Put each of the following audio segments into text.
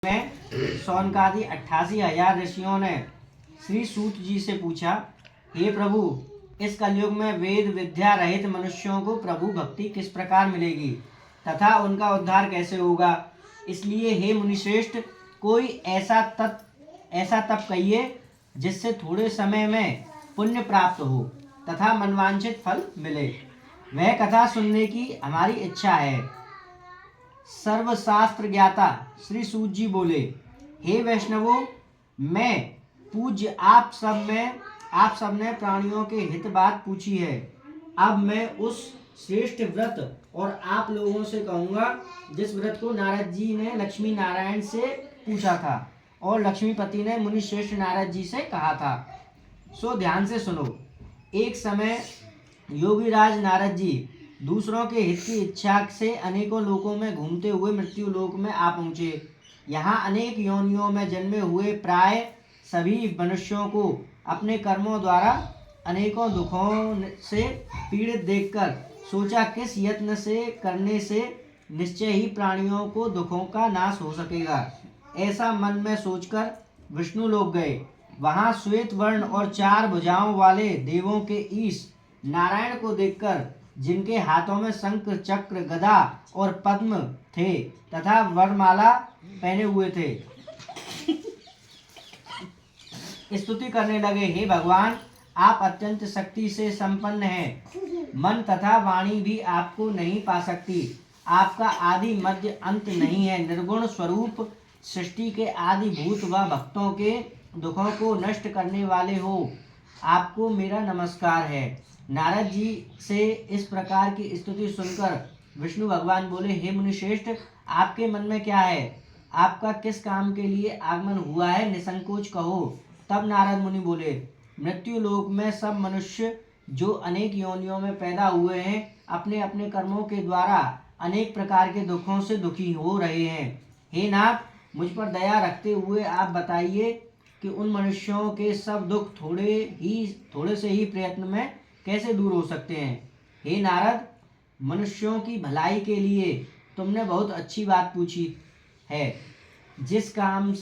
में शौनकादि 88,000 ऋषियों ने श्री सूत जी से पूछा, हे प्रभु, इस कलयुग में वेद विद्या रहित मनुष्यों को प्रभु भक्ति किस प्रकार मिलेगी तथा उनका उद्धार कैसे होगा। इसलिए हे मुनिश्रेष्ठ, कोई ऐसा तप कहिए जिससे थोड़े समय में पुण्य प्राप्त हो तथा मनवांछित फल मिले। वह कथा सुनने की हमारी इच्छा है। सर्वशास्त्र ज्ञाता श्री सूत जी बोले, हे वैष्णवों, मैं पूज्य आप सब ने प्राणियों के हित बात पूछी है। अब मैं उस श्रेष्ठ व्रत और आप लोगों से कहूँगा जिस व्रत को नारद जी ने लक्ष्मी नारायण से पूछा था और लक्ष्मीपति ने मुनि श्रेष्ठ नारद जी से कहा था। सो ध्यान से सुनो। एक समय योगीराज नारद जी दूसरों के हित की इच्छा से अनेकों लोकों में घूमते हुए मृत्यु लोक में आ पहुँचे। यहाँ अनेक योनियों में जन्मे हुए प्राय सभी मनुष्यों को अपने कर्मों द्वारा अनेकों दुखों से पीड़ित देखकर सोचा, किस यत्न से करने से निश्चय ही प्राणियों को दुखों का नाश हो सकेगा। ऐसा मन में सोचकर विष्णु लोक गए। वहाँ श्वेत वर्ण और 4 भुजाओं वाले देवों के ईश नारायण को देखकर, जिनके हाथों में शंख चक्र गदा और पद्म थे तथा वरमाला पहने हुए थे, स्तुति करने लगे, हे भगवान, आप अत्यंत शक्ति से संपन्न हैं। मन तथा वाणी भी आपको नहीं पा सकती। आपका आदि मध्य अंत नहीं है। निर्गुण स्वरूप सृष्टि के आदि भूत व भक्तों के दुखों को नष्ट करने वाले हो। आपको मेरा नमस्कार है। नारद जी से इस प्रकार की स्तुति सुनकर विष्णु भगवान बोले, हे मुनिश्रेष्ठ, आपके मन में क्या है? आपका किस काम के लिए आगमन हुआ है? निसंकोच कहो। तब नारद मुनि बोले, मृत्यु लोक में सब मनुष्य जो अनेक योनियों में पैदा हुए हैं, अपने अपने कर्मों के द्वारा अनेक प्रकार के दुखों से दुखी हो रहे हैं। हे नाथ, मुझ पर दया रखते हुए आप बताइए कि उन मनुष्यों के सब दुख थोड़े से ही प्रयत्न में कैसे दूर हो सकते हैं। हे नारद, मनुष्यों की भलाई के लिए तुमने बहुत अच्छी बात पूछी है। जिस काम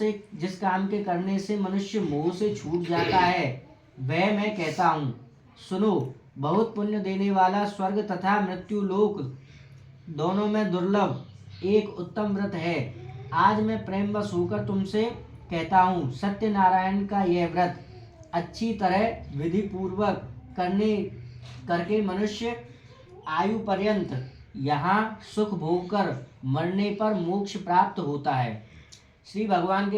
के करने से मनुष्य मोह से छूट जाता है, वह मैं कहता हूँ। सुनो, बहुत पुण्य देने वाला स्वर्ग तथा मृत्यु लोक दोनों में दुर्लभ एक उत्तम व्रत है। आज मैं प्रेमवश होकर तुमसे कहता हूँ, सत्यनारायण का यह व्रत अच्छी तरह विधि पूर्वक करके मनुष्य आयु पर्यंत यहाँ सुख भोग कर मरने पर मोक्ष प्राप्त होता है। श्री भगवान के